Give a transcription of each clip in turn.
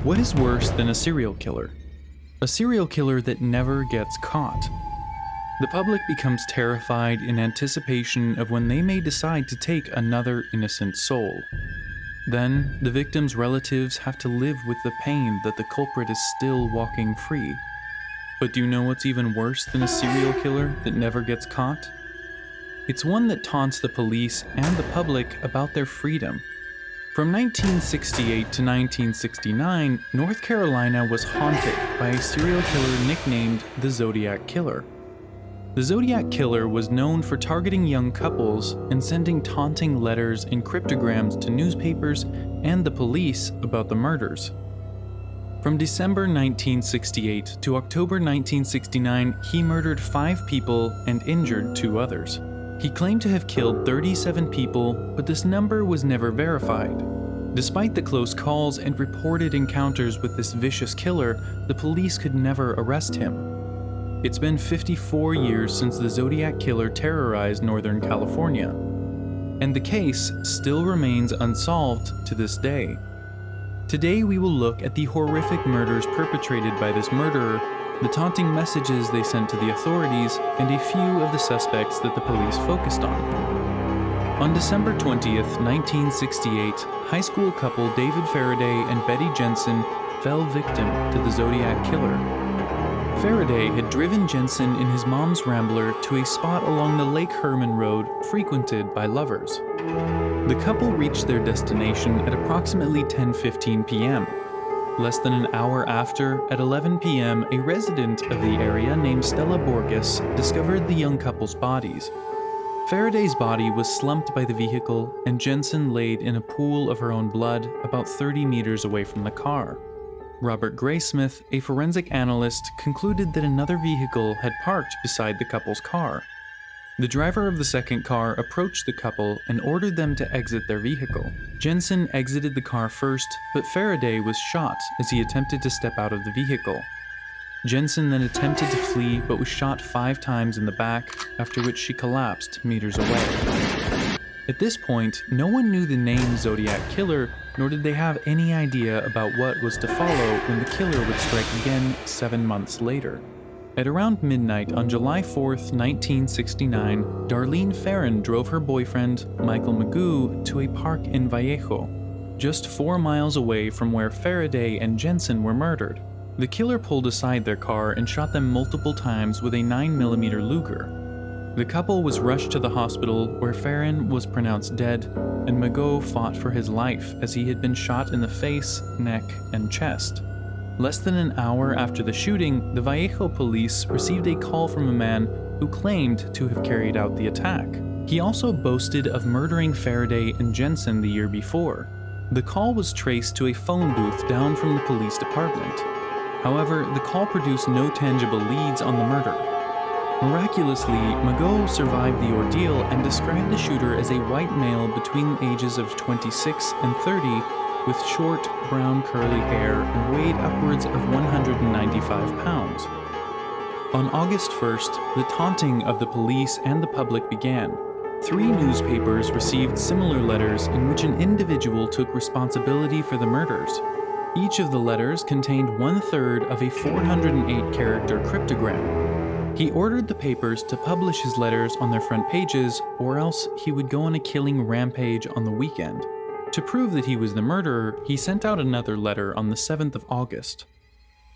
What is worse than a serial killer? A serial killer that never gets caught. The public becomes terrified in anticipation of when they may decide to take another innocent soul. Then, the victim's relatives have to live with the pain that the culprit is still walking free. But do you know what's even worse than a serial killer that never gets caught? It's one that taunts the police and the public about their freedom. From 1968 to 1969, North Carolina was haunted by a serial killer nicknamed the Zodiac Killer. The Zodiac Killer was known for targeting young couples and sending taunting letters and cryptograms to newspapers and the police about the murders. From December 1968 to October 1969, he murdered 5 people and injured 2 others. He claimed to have killed 37 people, but this number was never verified. Despite the close calls and reported encounters with this vicious killer, the police could never arrest him. It's been 54 years since the Zodiac Killer terrorized Northern California, and the case still remains unsolved to this day. Today we will look at the horrific murders perpetrated by this murderer, the taunting messages they sent to the authorities, and a few of the suspects that the police focused on. On December 20th, 1968, high school couple David Faraday and Betty Jensen fell victim to the Zodiac Killer. Faraday had driven Jensen in his mom's Rambler to a spot along the Lake Herman Road frequented by lovers. The couple reached their destination at approximately 10:15 p.m. Less than an hour after, at 11 p.m., a resident of the area named Stella Borges discovered the young couple's bodies. Faraday's body was slumped by the vehicle, and Jensen laid in a pool of her own blood about 30 meters away from the car. Robert Graysmith, a forensic analyst, concluded that another vehicle had parked beside the couple's car. The driver of the second car approached the couple and ordered them to exit their vehicle. Jensen exited the car first, but Faraday was shot as he attempted to step out of the vehicle. Jensen then attempted to flee but was shot 5 times in the back, after which she collapsed meters away. At this point, no one knew the name Zodiac Killer, nor did they have any idea about what was to follow when the killer would strike again 7 months later. At around midnight on July 4th, 1969, Darlene Farron drove her boyfriend, Michael Magoo, to a park in Vallejo, just 4 miles away from where Faraday and Jensen were murdered. The killer pulled aside their car and shot them multiple times with a 9mm Luger. The couple was rushed to the hospital, where Farron was pronounced dead, and Magoo fought for his life as he had been shot in the face, neck, and chest. Less than an hour after the shooting, the Vallejo police received a call from a man who claimed to have carried out the attack. He also boasted of murdering Faraday and Jensen the year before. The call was traced to a phone booth down from the police department. However, the call produced no tangible leads on the murder. Miraculously, Magoo survived the ordeal and described the shooter as a white male between the ages of 26 and 30 with short, brown curly hair and weighed upwards of 195 pounds. On August 1st, the taunting of the police and the public began. 3 newspapers received similar letters in which an individual took responsibility for the murders. Each of the letters contained 1/3 of a 408-character cryptogram. He ordered the papers to publish his letters on their front pages, or else he would go on a killing rampage on the weekend. To prove that he was the murderer, he sent out another letter on the 7th of August.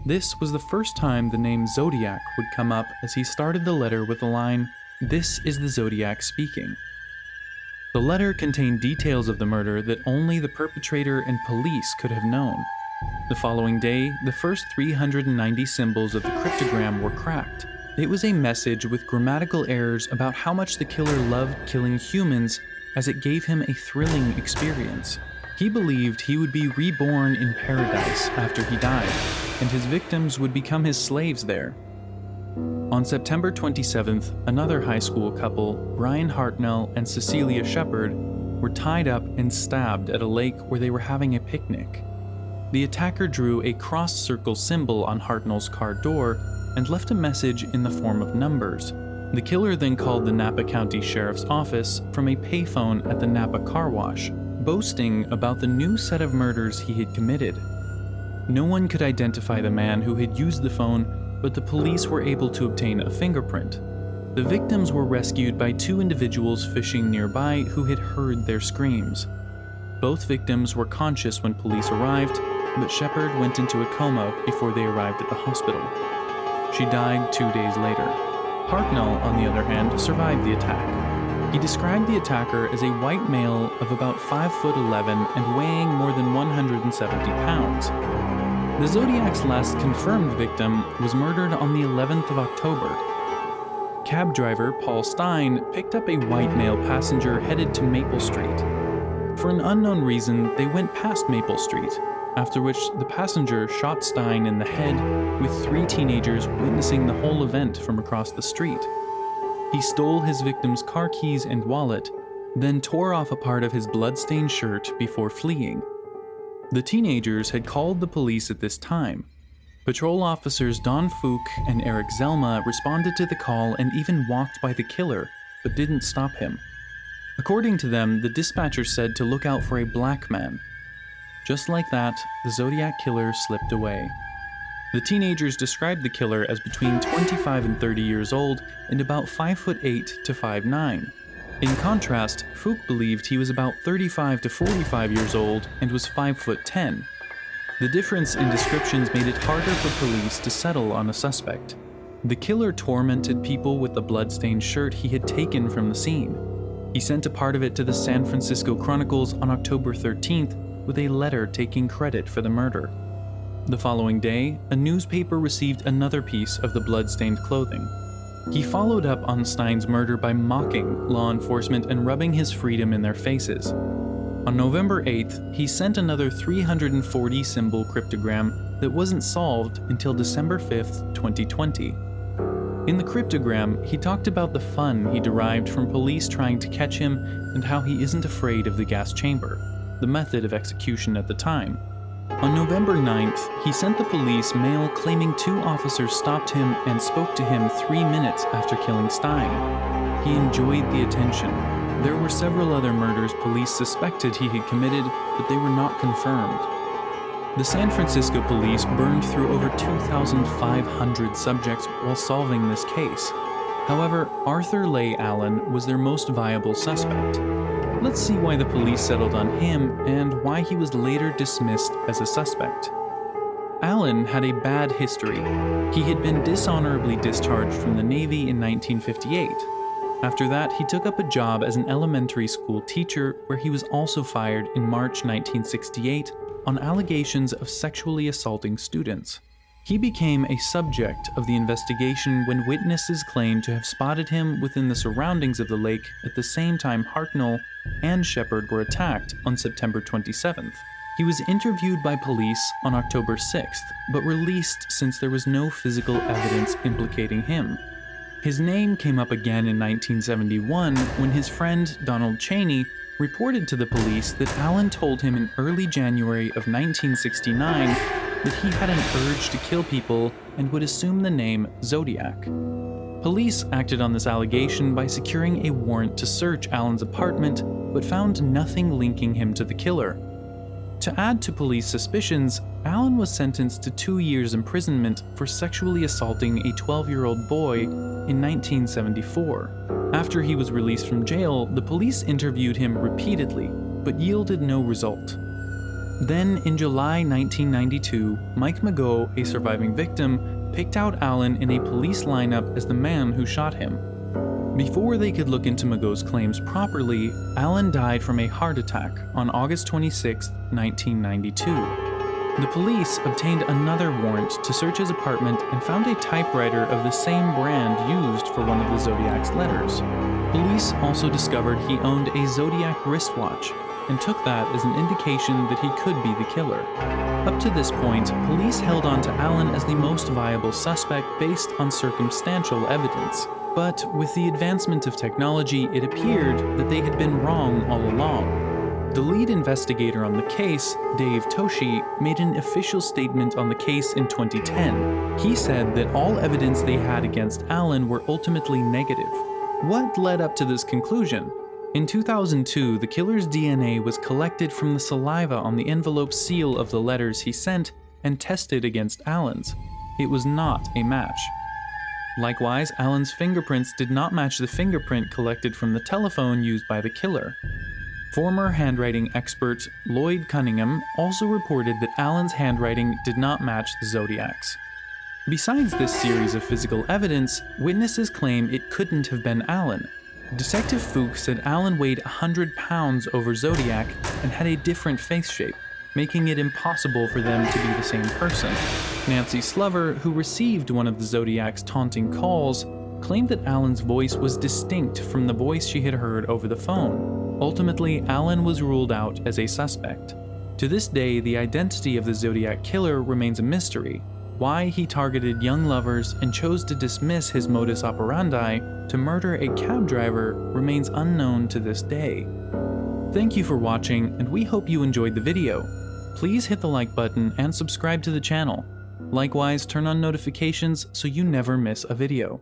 This was the first time the name Zodiac would come up, as he started the letter with the line, "This is the Zodiac speaking." The letter contained details of the murder that only the perpetrator and police could have known. The following day, the first 390 symbols of the cryptogram were cracked. It was a message with grammatical errors about how much the killer loved killing humans, as it gave him a thrilling experience. He believed he would be reborn in paradise after he died, and his victims would become his slaves there. On September 27th, another high school couple, Brian Hartnell and Cecilia Shepard, were tied up and stabbed at a lake where they were having a picnic. The attacker drew a cross-circle symbol on Hartnell's car door and left a message in the form of numbers. The killer then called the Napa County Sheriff's Office from a payphone at the Napa car wash, boasting about the new set of murders he had committed. No one could identify the man who had used the phone, but the police were able to obtain a fingerprint. The victims were rescued by two individuals fishing nearby who had heard their screams. Both victims were conscious when police arrived, but Shepard went into a coma before they arrived at the hospital. She died 2 days later. Hartnell, on the other hand, survived the attack. He described the attacker as a white male of about 5'11" and weighing more than 170 pounds. The Zodiac's last confirmed victim was murdered on the 11th of October. Cab driver Paul Stein picked up a white male passenger headed to Maple Street. For an unknown reason, they went past Maple Street, after which the passenger shot Stein in the head, with 3 teenagers witnessing the whole event from across the street. He stole his victim's car keys and wallet, then tore off a part of his blood-stained shirt before fleeing. The teenagers had called the police at this time. Patrol officers Don Fook and Eric Zelma responded to the call and even walked by the killer, but didn't stop him. According to them, the dispatcher said to look out for a black man. Just like that, the Zodiac Killer slipped away. The teenagers described the killer as between 25 and 30 years old and about 5'8" to 5'9". In contrast, Fook believed he was about 35 to 45 years old and was 5'10". The difference in descriptions made it harder for police to settle on a suspect. The killer tormented people with the blood-stained shirt he had taken from the scene. He sent a part of it to the San Francisco Chronicles on October 13th with a letter taking credit for the murder. The following day, a newspaper received another piece of the blood-stained clothing. He followed up on Stein's murder by mocking law enforcement and rubbing his freedom in their faces. On November 8th, he sent another 340-symbol cryptogram that wasn't solved until December 5th, 2020. In the cryptogram, he talked about the fun he derived from police trying to catch him and how he isn't afraid of the gas chamber, the method of execution at the time. On November 9th, he sent the police mail claiming 2 officers stopped him and spoke to him 3 minutes after killing Stein. He enjoyed the attention. There were several other murders police suspected he had committed, but they were not confirmed. The San Francisco police burned through over 2,500 subjects while solving this case. However, Arthur Leigh Allen was their most viable suspect. Let's see why the police settled on him and why he was later dismissed as a suspect. Allen had a bad history. He had been dishonorably discharged from the Navy in 1958. After that, he took up a job as an elementary school teacher where he was also fired in March 1968 on allegations of sexually assaulting students. He became a subject of the investigation when witnesses claimed to have spotted him within the surroundings of the lake at the same time Hartnell and Shepard were attacked on September 27th. He was interviewed by police on October 6th, but released since there was no physical evidence implicating him. His name came up again in 1971 when his friend Donald Cheney reported to the police that Allen told him in early January of 1969 that he had an urge to kill people and would assume the name Zodiac. Police acted on this allegation by securing a warrant to search Allen's apartment, but found nothing linking him to the killer. To add to police suspicions, Allen was sentenced to 2 years imprisonment for sexually assaulting a 12-year-old boy in 1974. After he was released from jail, the police interviewed him repeatedly, but yielded no result. Then, in July 1992, Mike Mageau, a surviving victim, picked out Allen in a police lineup as the man who shot him. Before they could look into Mageau's claims properly, Allen died from a heart attack on August 26, 1992. The police obtained another warrant to search his apartment and found a typewriter of the same brand used for one of the Zodiac's letters. Police also discovered he owned a Zodiac wristwatch and took that as an indication that he could be the killer. Up to this point, police held on to Allen as the most viable suspect based on circumstantial evidence. But with the advancement of technology, it appeared that they had been wrong all along. The lead investigator on the case, Dave Toshi, made an official statement on the case in 2010. He said that all evidence they had against Allen were ultimately negative. What led up to this conclusion? In 2002, the killer's DNA was collected from the saliva on the envelope seal of the letters he sent and tested against Alan's. It was not a match. Likewise, Alan's fingerprints did not match the fingerprint collected from the telephone used by the killer. Former handwriting expert Lloyd Cunningham also reported that Alan's handwriting did not match the Zodiac's. Besides this series of physical evidence, witnesses claim it couldn't have been Alan. Detective Fuchs said Alan weighed 100 pounds over Zodiac and had a different face shape, making it impossible for them to be the same person. Nancy Slover, who received one of the Zodiac's taunting calls, claimed that Alan's voice was distinct from the voice she had heard over the phone. Ultimately, Alan was ruled out as a suspect. To this day, the identity of the Zodiac Killer remains a mystery. Why he targeted young lovers and chose to dismiss his modus operandi to murder a cab driver remains unknown to this day. Thank you for watching, and we hope you enjoyed the video. Please hit the like button and subscribe to the channel. Likewise, turn on notifications so you never miss a video.